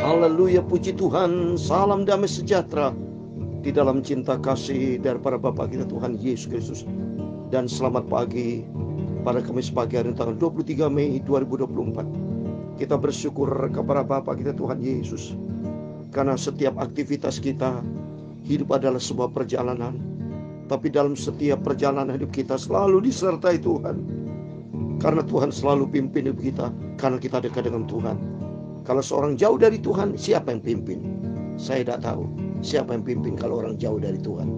Haleluya, puji Tuhan. Salam damai sejahtera di dalam cinta kasih daripada Bapa kita Tuhan Yesus Kristus. Dan selamat pagi pada Kamis pagi hari tanggal 23 Mei 2024. Kita bersyukur kepada Bapa kita Tuhan Yesus, karena setiap aktivitas kita, hidup adalah sebuah perjalanan. Tapi dalam setiap perjalanan hidup kita selalu disertai Tuhan. Karena Tuhan selalu pimpin hidup kita, karena kita dekat dengan Tuhan. Kalau seorang jauh dari Tuhan, siapa yang pimpin? Saya tidak tahu siapa yang pimpin kalau orang jauh dari Tuhan.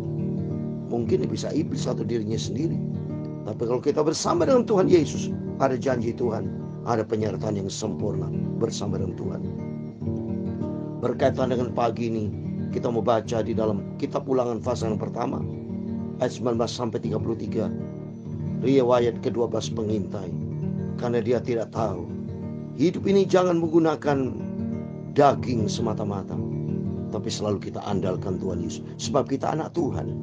Mungkin bisa iblis atau dirinya sendiri. Tapi kalau kita bersama dengan Tuhan Yesus, ada janji Tuhan, ada penyertaan yang sempurna bersama dengan Tuhan. Berkaitan dengan pagi ini, kita mau baca di dalam kitab Ulangan pasal yang pertama, ayat 19 sampai 33. Riwayat ke-12 pengintai. Karena dia tidak tahu, hidup ini jangan menggunakan daging semata-mata, tapi selalu kita andalkan Tuhan Yesus. Sebab kita anak Tuhan.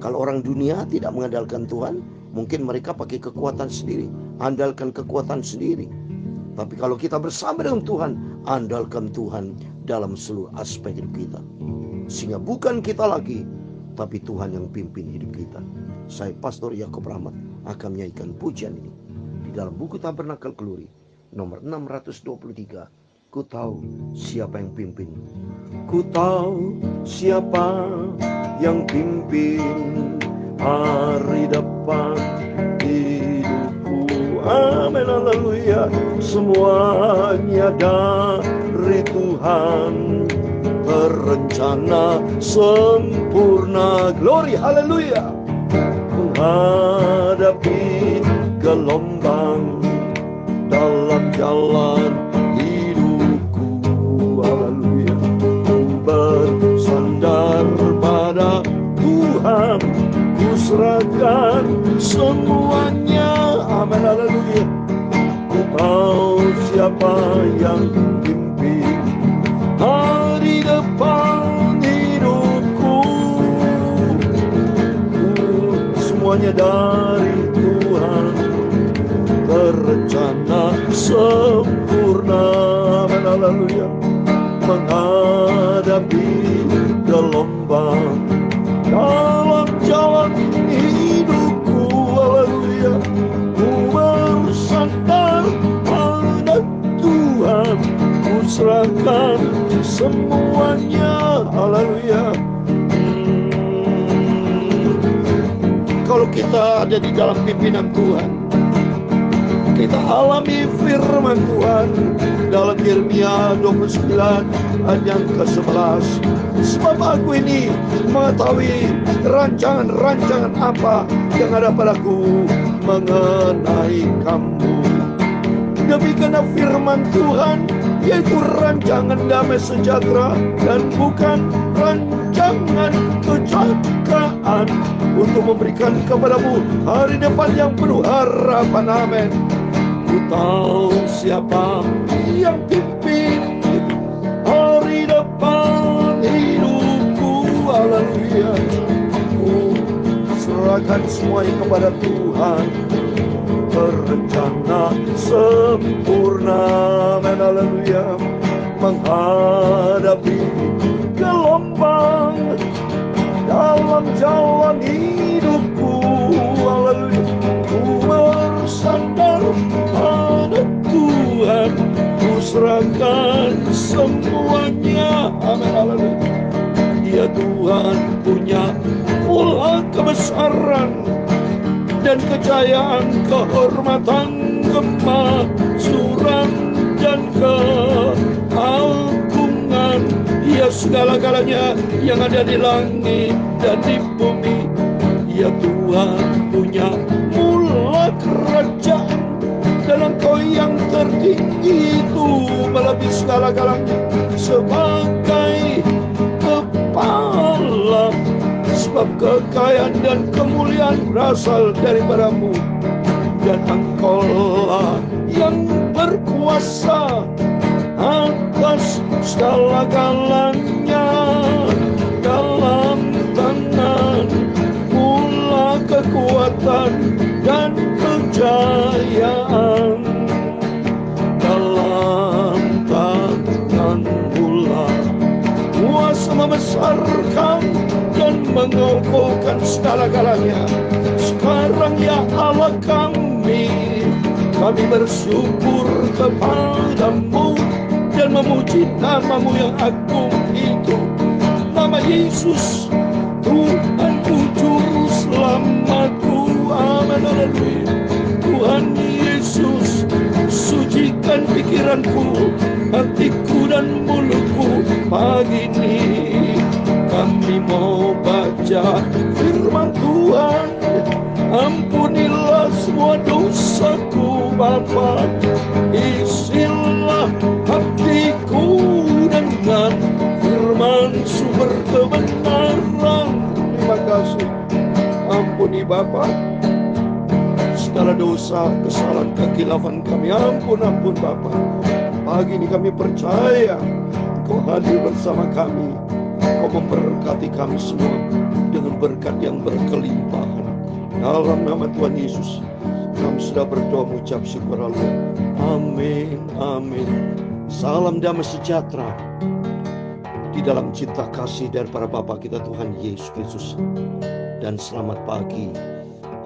Kalau orang dunia tidak mengandalkan Tuhan, mungkin mereka pakai kekuatan sendiri, andalkan kekuatan sendiri. Tapi kalau kita bersama dengan Tuhan, andalkan Tuhan dalam seluruh aspek hidup kita. Sehingga bukan kita lagi, tapi Tuhan yang pimpin hidup kita. Saya Pastor Yakob Rahmat akan menyanyikan pujian ini di dalam buku Tabernakel Glory nomor 623. Ku tahu siapa yang pimpin. Ku tahu siapa yang pimpin hari depan hidupku. Amin, haleluya. Semuanya dari Tuhan, berencana sempurna. Glory, haleluya. Menghadapi gelombang dalam jalan hidupku, haleluya. Bersandar pada Tuhan, ku serahkan semuanya. Amin, haleluya. Ku tahu siapa yang pimpin hari depan hidupku. Semuanya dari Tuhan, berencana sempurna. Haleluya. Menghadapi gelombang dalam jalan hidupku, haleluya. Ku bersandar pada Tuhan, ku serahkan semuanya, haleluya. Kalau kita ada di dalam pimpinan Tuhan, kita alami firman Tuhan dalam Yeremia 29 ayat yang ke-11. Sebab aku ini mengetahui rancangan-rancangan apa yang ada padaku mengenai kamu. Demikianlah firman Tuhan, yaitu rancangan damai sejahtera dan bukan rancangan kecelakaan, untuk memberikan kepadamu hari depan yang penuh harapan. Amin. Ku tahu siapa yang pimpin hari depan hidupku, haleluya. Ku serahkan semuanya kepada Tuhan, berencana sempurna. Amin, haleluya. Menghadapi gelombang dalam jalan hidupku, haleluya. Ku bersandar pada Tuhan, ku serahkan semuanya. Amin, haleluya. Dia Tuhan punya pola kebesaran dan kejayaan, kehormatan, kemaksuran dan keagungan. Dia segala-galanya yang ada di langit dan di bumi. Ya Tuhan punya mula kerajaan, dan Engkau yang tertinggi itu melebihi segala-galanya. Sebagai kepala, sebab kekayaan dan kemuliaan berasal daripadamu, dan Engkaulah yang berkuasa atas segala-galanya. Dalam tangan mula kekuatan dan kejayaan, dalam tangan mula membesarkan dan mengokohkan segala-galanya. Sekarang ya Allah kami bersyukur kepadamu dan memuji namamu yang agung itu, nama Yesus, Tuhanku juru selamatku. Amin, haleluya. Tuhan Yesus, sucikan pikiranku, hatiku dan mulutku. Pagi ini kami mau baca firman Tuhan. Ampunilah semua dosaku Bapa, isilah hatiku dengan firman sumber kebenaran. Terima kasih. Ampuni Bapa segala dosa, kesalahan, kekhilafan kami. Ampun Bapa. Pagi ini kami percaya Kau hadir bersama kami. Kau memberkati kami semua dengan berkat yang berkelimpahan. Dalam nama Tuhan Yesus kami sudah berdoa mengucap syukur. Amin, amin. Salam damai sejahtera di dalam cinta kasih dari para Bapa kita Tuhan Yesus Kristus. Dan selamat pagi.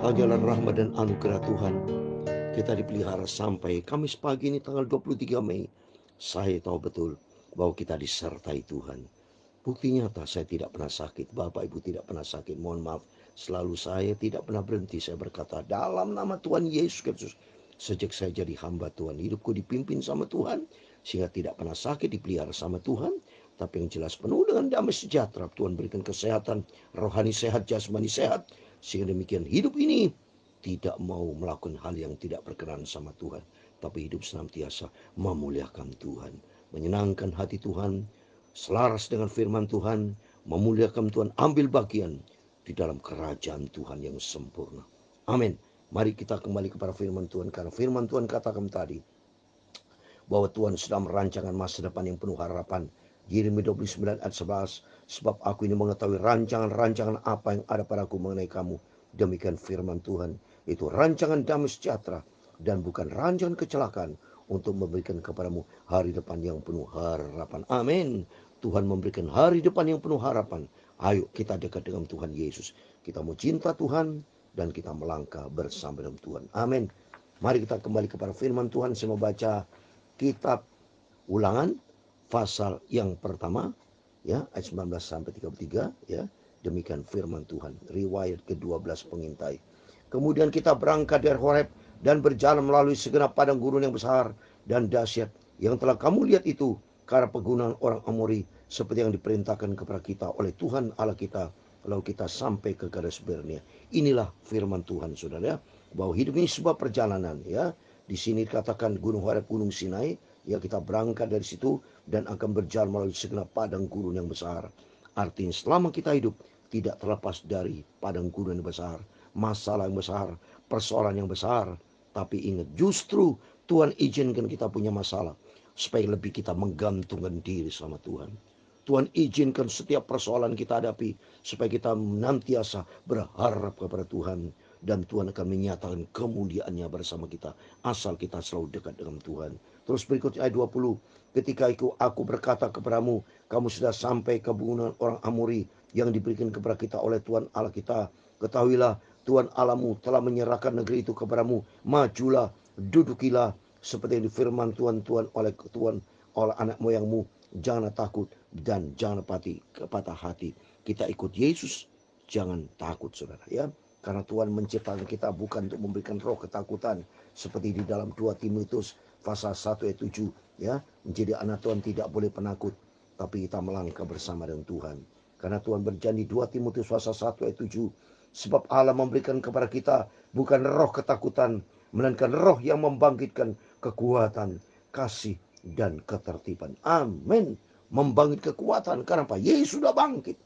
Hanyalah rahmat dan anugerah Tuhan kita dipelihara sampai Kamis pagi ini tanggal 23 Mei. Saya tahu betul bahwa kita disertai Tuhan. Bukti nyata saya tidak pernah sakit. Bapak Ibu tidak pernah sakit. Mohon maaf. Selalu saya tidak pernah berhenti. Saya berkata dalam nama Tuhan Yesus Kristus. Sejak saya jadi hamba Tuhan, hidupku dipimpin sama Tuhan. Sehingga tidak pernah sakit, dipelihara sama Tuhan. Tapi yang jelas penuh dengan damai sejahtera. Tuhan berikan kesehatan. Rohani sehat, jasmani sehat. Sehingga demikian hidup ini tidak mau melakukan hal yang tidak berkenan sama Tuhan. Tapi hidup senantiasa memuliakan Tuhan. Menyenangkan hati Tuhan. Selaras dengan firman Tuhan, memuliakan Tuhan, ambil bagian di dalam kerajaan Tuhan yang sempurna. Amin. Mari kita kembali kepada firman Tuhan, karena firman Tuhan katakan tadi bahwa Tuhan sedang merancangkan masa depan yang penuh harapan. Yeremia 29 ayat 11, sebab aku ini mengetahui rancangan-rancangan apa yang ada padaku mengenai kamu. Demikian firman Tuhan, itu rancangan damai sejahtera dan bukan rancangan kecelakaan, untuk memberikan kepadamu hari depan yang penuh harapan. Amin. Tuhan memberikan hari depan yang penuh harapan. Ayo kita dekat dengan Tuhan Yesus. Kita mau cinta Tuhan dan kita melangkah bersama dengan Tuhan. Amin. Mari kita kembali kepada firman Tuhan. Saya mau baca kitab Ulangan pasal yang pertama, ya, ayat 19 sampai 33, ya. Demikian firman Tuhan. Riwayat ke-12 pengintai. Kemudian kita berangkat dari Horeb dan berjalan melalui segenap padang gurun yang besar dan dahsyat yang telah kamu lihat itu, ke arah pegunungan orang Amori, seperti yang diperintahkan kepada kita oleh Tuhan Allah kita. Lalu kita sampai ke Kades Barnea. Inilah firman Tuhan, saudara, bahwa hidup ini sebuah perjalanan, ya. Di sini dikatakan Gunung Horeb, Gunung Sinai, ya, kita berangkat dari situ dan akan berjalan melalui segenap padang gurun yang besar. Artinya selama kita hidup tidak terlepas dari padang gurun yang besar, masalah yang besar, persoalan yang besar. Tapi ingat, justru Tuhan izinkan kita punya masalah supaya lebih kita menggantungkan diri sama Tuhan. Tuhan izinkan setiap persoalan kita hadapi supaya kita nantiasa berharap kepada Tuhan. Dan Tuhan akan menyatakan kemuliaannya bersama kita asal kita selalu dekat dengan Tuhan. Terus berikutnya ayat 20. Ketika itu aku berkata kepadamu, kamu sudah sampai ke pegunungan orang Amori yang diberikan kepada kita oleh Tuhan Allah kita. Ketahuilah, Tuhan Allahmu telah menyerahkan negeri itu kepadamu. Majulah, dudukilah, seperti yang difirman Tuhan oleh anak moyangmu. Jangan takut dan jangan patah hati. Kita ikut Yesus, jangan takut, saudara, ya. Karena Tuhan menciptakan kita bukan untuk memberikan roh ketakutan, seperti di dalam 2 Timotius pasal 1 ayat 7, ya. Menjadi anak Tuhan tidak boleh penakut, tapi kita melangkah bersama dengan Tuhan. Karena Tuhan berjanji 2 Timotius pasal 1 ayat 7, sebab Allah memberikan kepada kita bukan roh ketakutan, melainkan roh yang membangkitkan kekuatan, kasih, dan ketertiban. Amin. Membangkit kekuatan. Karena apa? Yesus sudah bangkit.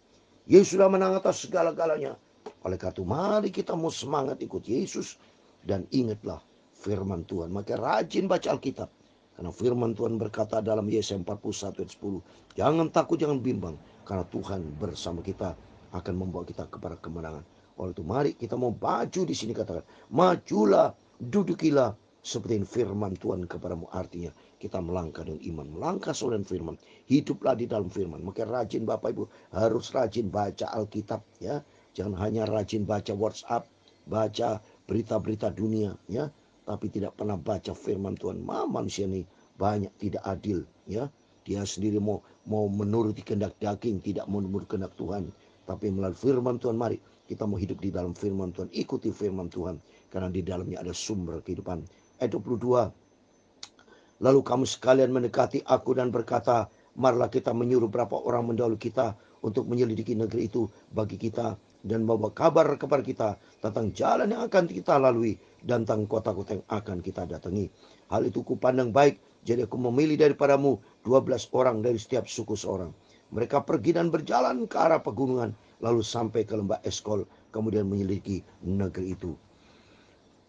Yesus sudah menang atas segala-galanya. Oleh karena itu, mari kita mau semangat ikut Yesus. Dan ingatlah firman Tuhan. Maka rajin baca Alkitab. Karena firman Tuhan berkata dalam Yesaya 41 ayat 10. Jangan takut, jangan bimbang. Karena Tuhan bersama kita akan membawa kita kepada kemenangan. Oleh itu, mari kita mau maju di sini, katakan, majulah, dudukilah, seperti firman Tuhan kepadamu. Artinya kita melangkah dengan iman, melangkah dengan firman, hiduplah di dalam firman. Maka rajin Bapak Ibu, harus rajin baca Alkitab ya. Jangan hanya rajin baca WhatsApp, baca berita-berita dunia ya, tapi tidak pernah baca firman Tuhan. Manusia ini banyak tidak adil ya. Dia sendiri mau menuruti kehendak daging, tidak mau menuruti kehendak Tuhan. Tapi melalui firman Tuhan, mari kita mau hidup di dalam firman Tuhan, ikuti firman Tuhan, karena di dalamnya ada sumber kehidupan. Ayat 22. Lalu kamu sekalian mendekati aku dan berkata, marilah kita menyuruh berapa orang mendahului kita untuk menyelidiki negeri itu bagi kita dan membawa kabar kepada kita tentang jalan yang akan kita lalui dan tentang kota-kota yang akan kita datangi. Hal itu kupandang baik, jadi aku memilih daripadamu 12 orang dari setiap suku seorang. Mereka pergi dan berjalan ke arah pegunungan, lalu sampai ke lembah Eskol, kemudian menyelidiki negeri itu.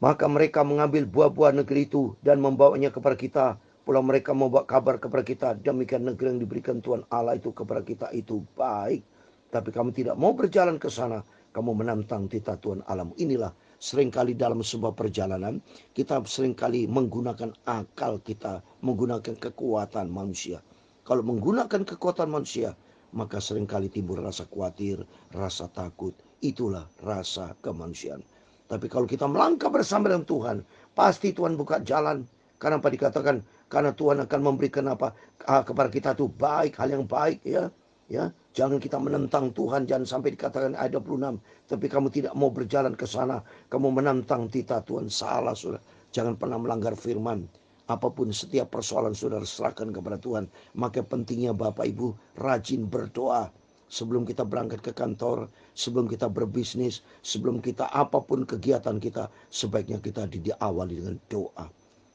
Maka mereka mengambil buah-buah negeri itu dan membawanya kepada kita. Pulang mereka membawa kabar kepada kita, demikian negeri yang diberikan Tuhan Allah itu kepada kita itu baik. Tapi kamu tidak mau berjalan ke sana, kamu menantang titah Tuhan Allahmu. Inilah seringkali dalam sebuah perjalanan, kita seringkali menggunakan akal kita, menggunakan kekuatan manusia. Kalau menggunakan kekuatan manusia, maka seringkali timbul rasa khawatir, rasa takut. Itulah rasa kemanusiaan. Tapi kalau kita melangkah bersama dengan Tuhan, pasti Tuhan buka jalan. Karena apa dikatakan? Karena Tuhan akan memberikan apa kepada kita itu baik, hal yang baik ya. Ya, jangan kita menentang Tuhan, jangan sampai dikatakan ayat 26. Tapi kamu tidak mau berjalan ke sana, kamu menentang titah Tuhan. Salah, saudara. Jangan pernah melanggar firman. Apapun setiap persoalan saudara serahkan kepada Tuhan. Maka pentingnya Bapak Ibu rajin berdoa. Sebelum kita berangkat ke kantor, sebelum kita berbisnis, sebelum kita apapun kegiatan kita, sebaiknya kita diawali dengan doa.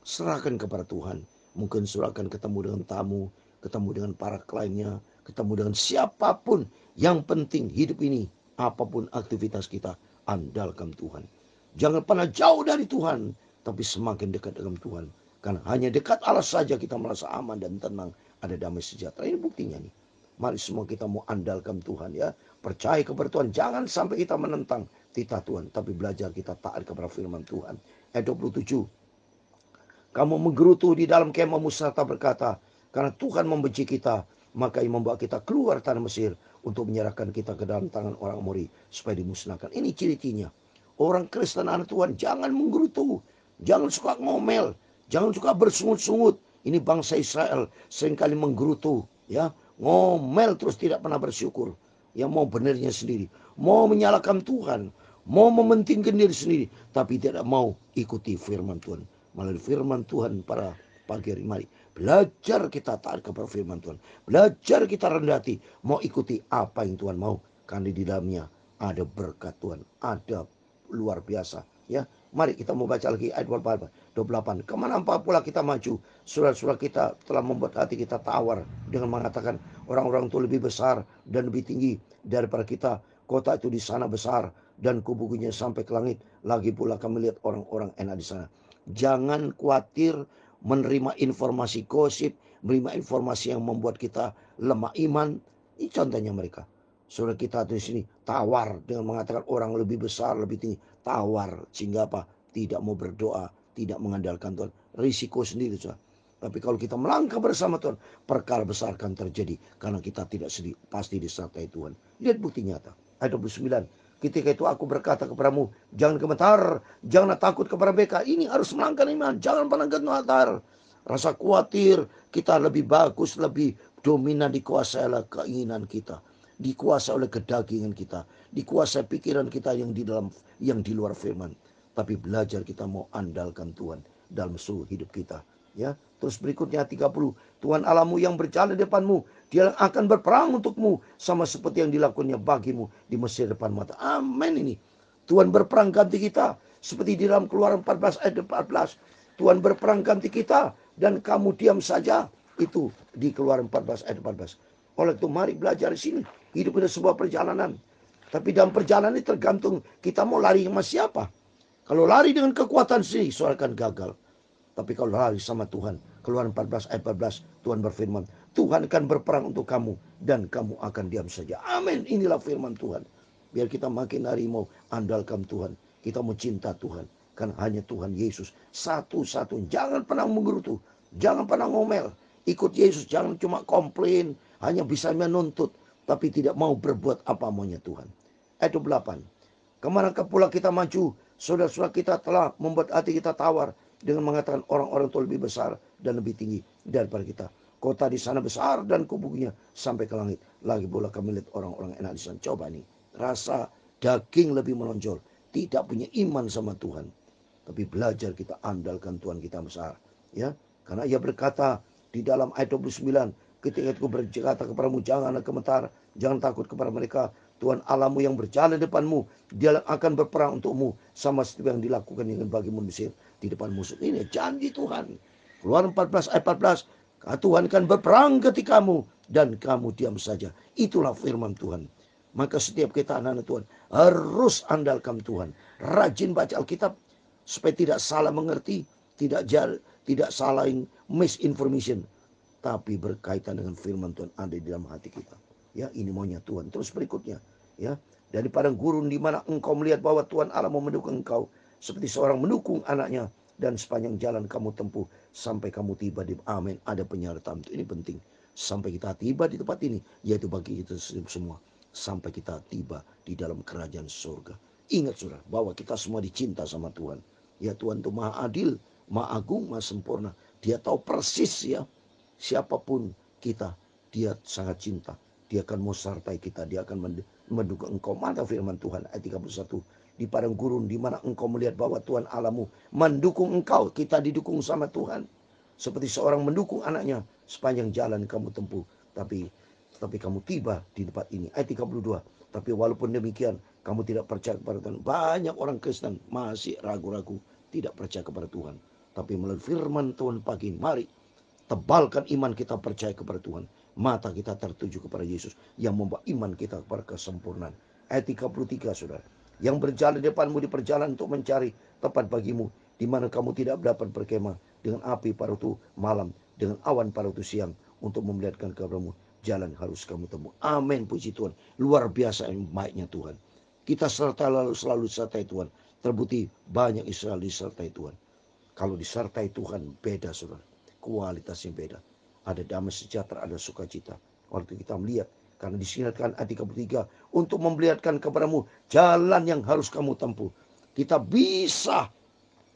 Serahkan kepada Tuhan. Mungkin saudara akan ketemu dengan tamu, ketemu dengan para kliennya, ketemu dengan siapapun. Yang penting hidup ini, apapun aktivitas kita, andalkan Tuhan. Jangan pernah jauh dari Tuhan, tapi semakin dekat dengan Tuhan. Karena hanya dekat Allah saja kita merasa aman dan tenang, ada damai sejahtera. Ini buktinya nih. Mari semua kita mau andalkan Tuhan ya. Percaya kepada Tuhan. Jangan sampai kita menentang titah Tuhan. Tapi belajar kita taat kepada firman Tuhan. Ayat 27. Kamu menggerutu di dalam kemahmu serta berkata, karena Tuhan membenci kita, maka ia membawa kita keluar tanah Mesir untuk menyerahkan kita ke dalam tangan orang Amori supaya dimusnahkan. Ini ciri-cirinya. Orang Kristen anak Tuhan jangan menggerutu. Jangan suka ngomel. Jangan suka bersungut-sungut. Ini bangsa Israel seringkali menggerutu ya. Ngomel terus tidak pernah bersyukur. Yang mau benarnya sendiri. Mau menyalahkan Tuhan. Mau mementingkan diri sendiri. Tapi tidak mau ikuti firman Tuhan. Melalui firman Tuhan para pagi hari mari. Belajar kita taat kepada firman Tuhan. Belajar kita rendah hati. Mau ikuti apa yang Tuhan mau. Karena di dalamnya ada berkat Tuhan. Ada luar biasa. Ya, mari kita mau baca lagi ayat 28. Kemana pula kita maju, saudara-saudara kita telah membuat hati kita tawar dengan mengatakan orang-orang itu lebih besar dan lebih tinggi daripada kita. Kota itu di sana besar dan kubu-kubunya sampai ke langit. Lagi pula kami lihat orang-orang enak di sana. Jangan khawatir menerima informasi gosip, menerima informasi yang membuat kita lemah iman. Ini contohnya mereka. Saudara kita di sini tawar dengan mengatakan orang lebih besar, lebih tinggi. Tawar sehingga apa? Tidak mau berdoa, tidak mengandalkan Tuhan. Risiko sendiri saudara. Tapi kalau kita melangkah bersama Tuhan, perkara besar akan terjadi. Karena kita tidak sedih, pasti disertai Tuhan. Lihat bukti nyata. Ayat 29. Ketika itu aku berkata kepadamu, jangan gemetar, janganlah takut kepada mereka. Ini harus melangkah iman, jangan pernah gemetar. Rasa khawatir, kita lebih bagus, lebih dominan dikuasai oleh keinginan kita. Dikuasai oleh kedagingan kita, dikuasai pikiran kita yang di dalam, yang di luar firman. Tapi belajar kita mau andalkan Tuhan dalam seluruh hidup kita. Ya, terus berikutnya 30. Tuhan Allahmu yang berjalan di depanmu, Dia akan berperang untukmu sama seperti yang dilakukannya bagimu di Mesir depan mata. Amin ini. Tuhan berperang ganti kita seperti di dalam Keluaran 14 ayat 14. Tuhan berperang ganti kita dan kamu diam saja. Itu di Keluaran 14 ayat 14. Oleh itu mari belajar di sini. Hidup itu sebuah perjalanan. Tapi dalam perjalanan ini tergantung kita mau lari sama siapa. Kalau lari dengan kekuatan sendiri, soal akan gagal. Tapi kalau lari sama Tuhan, Keluaran 14 ayat 14, Tuhan berfirman, Tuhan akan berperang untuk kamu dan kamu akan diam saja. Amin. Inilah firman Tuhan. Biar kita makin hari mau andalkan Tuhan. Kita mau cinta Tuhan. Kan hanya Tuhan Yesus satu-satunya. Jangan pernah menggerutu, jangan pernah ngomel. Ikut Yesus, jangan cuma komplain, hanya bisa menuntut, tapi tidak mau berbuat apa maunya Tuhan. Ayat 28. Kemanakah pula kita maju, saudara-saudara kita telah membuat hati kita tawar dengan mengatakan orang-orang itu lebih besar dan lebih tinggi daripada kita. Kota di sana besar dan kubunya sampai ke langit. Lagi pula kami lihat orang-orang enak di sana. Coba nih, rasa daging lebih menonjol. Tidak punya iman sama Tuhan, tapi belajar kita andalkan Tuhan kita besar. Ya, karena ia berkata di dalam ayat 29, ketika aku berkata kepadamu, janganlah gemetar, jangan takut kepada mereka. Tuhan Allahmu yang berjalan di depanmu, dia akan berperang untukmu, sama seperti yang dilakukan dengan bagimu di Mesir di depan musuh. Ini janji Tuhan. Keluaran 14 ayat 14, Tuhan akan berperang ketikamu dan kamu diam saja. Itulah firman Tuhan. Maka setiap kita anak-anak Tuhan harus andalkan Tuhan. Rajin baca Alkitab supaya tidak salah mengerti, tidak salah misinformation, tapi berkaitan dengan firman Tuhan ada di dalam hati kita. Ya, ini maunya Tuhan. Terus berikutnya, ya, dari padang gurun di mana engkau melihat bahwa Tuhan Allah mau mendukung engkau seperti seorang mendukung anaknya, dan sepanjang jalan kamu tempuh sampai kamu tiba di amin. Ada penyertaan. Ini penting. Sampai kita tiba di tempat ini, yaitu bagi kita semua, sampai kita tiba di dalam kerajaan surga. Ingat saudara, bahwa kita semua dicinta sama Tuhan. Ya, Tuhan itu maha adil, maha agung, maha sempurna. Dia tahu persis ya, siapapun kita, dia sangat cinta. Dia akan menyertai kita, dia akan mendukung engkau. Mana firman Tuhan ayat 31. Di padang gurun di mana engkau melihat bahwa Tuhan Allahmu mendukung engkau. Kita didukung sama Tuhan. Seperti seorang mendukung anaknya sepanjang jalan kamu tempuh. Tapi kamu tiba di tempat ini. Ayat 32. Tapi walaupun demikian kamu tidak percaya kepada Tuhan. Banyak orang Kristen masih ragu-ragu, tidak percaya kepada Tuhan. Tapi melalui firman Tuhan pagi ini, mari tebalkan iman kita percaya kepada Tuhan. Mata kita tertuju kepada Yesus yang membawa iman kita kepada kesempurnaan. Ayat 33 saudara. Yang berjalan di depanmu di perjalanan untuk mencari tempat bagimu, di mana kamu tidak dapat berkemah, dengan api pada waktu malam, dengan awan pada waktu siang, untuk memperlihatkan kepadamu jalan harus kamu tempuh. Amin, puji Tuhan. Luar biasa yang baiknya Tuhan. Kita selalu disertai Tuhan. Terbukti banyak Israel disertai Tuhan. Kalau disertai Tuhan beda saudara. Kualitasnya beda. Ada damai sejahtera, ada sukacita. Waktu kita melihat, karena disingatkan ayat 33, untuk memperlihatkan kepadamu jalan yang harus kamu tempuh. Kita bisa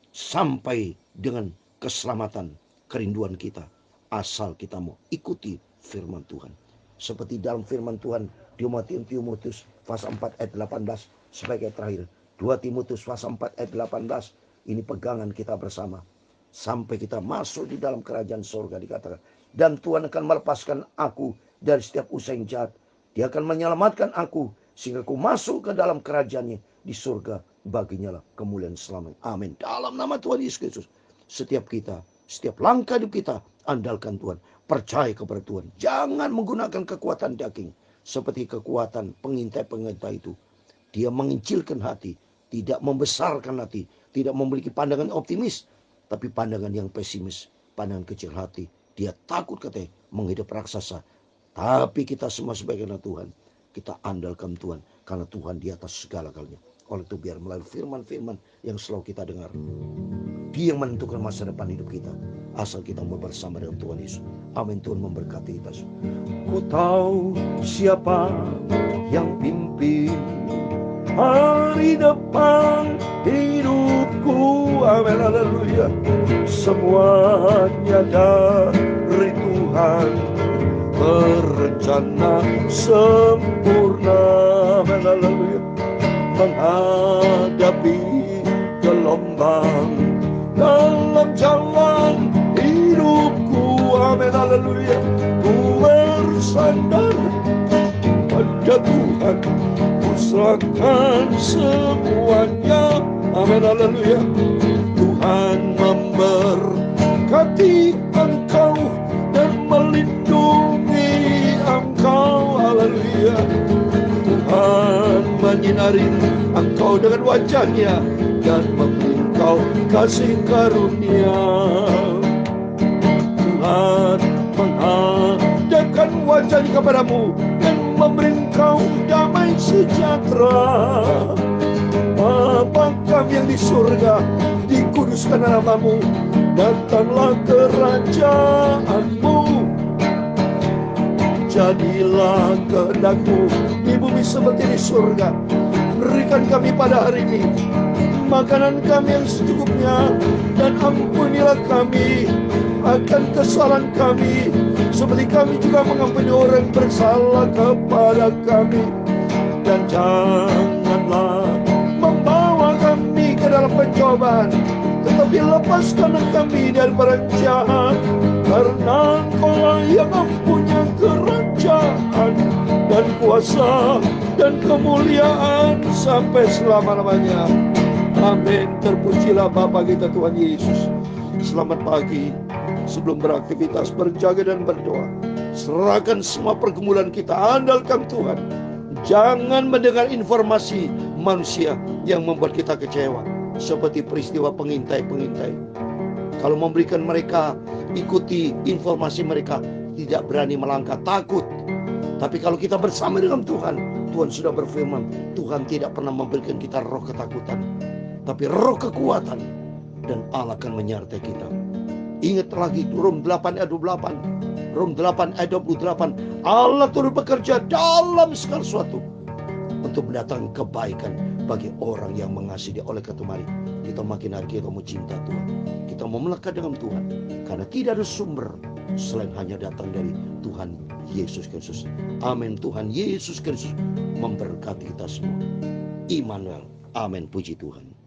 sampai dengan keselamatan, kerinduan kita, asal kita mau ikuti firman Tuhan. Seperti dalam firman Tuhan di Timotius pasal 4 ayat 18 sebagai terakhir. 2 Timotius pasal 4 ayat 18. Ini pegangan kita bersama. Sampai kita masuk di dalam kerajaan surga dikatakan. Dan Tuhan akan melepaskan aku dari setiap usaha yang jahat. Dia akan menyelamatkan aku sehingga aku masuk ke dalam kerajaannya di surga. Baginya lah kemuliaan selamanya. Amin. Dalam nama Tuhan Yesus Kristus. Setiap kita, setiap langkah hidup kita, andalkan Tuhan. Percaya kepada Tuhan. Jangan menggunakan kekuatan daging. Seperti kekuatan pengintai-pengintai itu. Dia mengincilkan hati. Tidak membesarkan hati. Tidak memiliki pandangan optimis. Tapi pandangan yang pesimis. Pandangan kecil hati. Dia takut katanya menghidap raksasa. Tapi kita semua sebagai anak Tuhan, kita andalkan Tuhan. Karena Tuhan di atas segala-galanya. Oleh itu biar melalui firman-firman yang selalu kita dengar. Dia yang menentukan masa depan hidup kita. Asal kita mau bersama dengan Tuhan Yesus. Amin. Tuhan memberkati kita. Ku tahu siapa yang pimpin hari depan hidupku. Amin, haleluya. Semuanya dari Tuhan, berencana sempurna. Amin, haleluya. Menghadapi gelombang dalam jalan hidupku. Amin, haleluya. Ku bersandar pada Tuhan, ku serahkan semuanya. Amin, haleluya. Tuhan memberkati engkau dan melindungi engkau. Haleluya. Tuhan menyinari engkau dengan wajahnya dan memberi engkau kasih karunia. Tuhan menghadapkan wajahnya kepadamu dan memberi engkau damai sejahtera. Bapa kami yang di surga, dikuduskan namamu, datanglah kerajaanmu. Jadilah kehendak-Mu di bumi seperti di surga. Berikan kami pada hari ini makanan kami yang secukupnya, dan ampunilah kami akan kesalahan kami, seperti kami juga mengampuni orang bersalah kepada kami. Dan janganlah membawa kami ke dalam pencobaan, tetapi lepaskanlah kami dari barang jahat, karena Engkau-lah yang mempunyai kerajaan dan kuasa dan kemuliaan sampai selama-lamanya. Amin. Terpujilah Bapa kita Tuhan Yesus. Selamat pagi. Sebelum beraktivitas, berjaga dan berdoa. Serahkan semua pergumulan kita, andalkan Tuhan. Jangan mendengar informasi manusia yang membuat kita kecewa, seperti peristiwa pengintai-pengintai. Kalau memberikan mereka, ikuti informasi mereka, tidak berani melangkah, takut. Tapi kalau kita bersama dengan Tuhan, Tuhan sudah berfirman, Tuhan tidak pernah memberikan kita roh ketakutan, tapi roh kekuatan, dan Allah akan menyertai kita. Ingat lagi Rom 8 ayat 28. Rom 8 ayat 28. Allah turut bekerja dalam segala sesuatu untuk mendatangkan kebaikan bagi orang yang mengasihi. Oleh karena itu mari kita makin hari kita mau cinta Tuhan, kita mau melekat dengan Tuhan, karena tidak ada sumber selain hanya datang dari Tuhan Yesus Kristus. Amin. Tuhan Yesus Kristus memberkati kita semua. Immanuel. Amin. Puji Tuhan.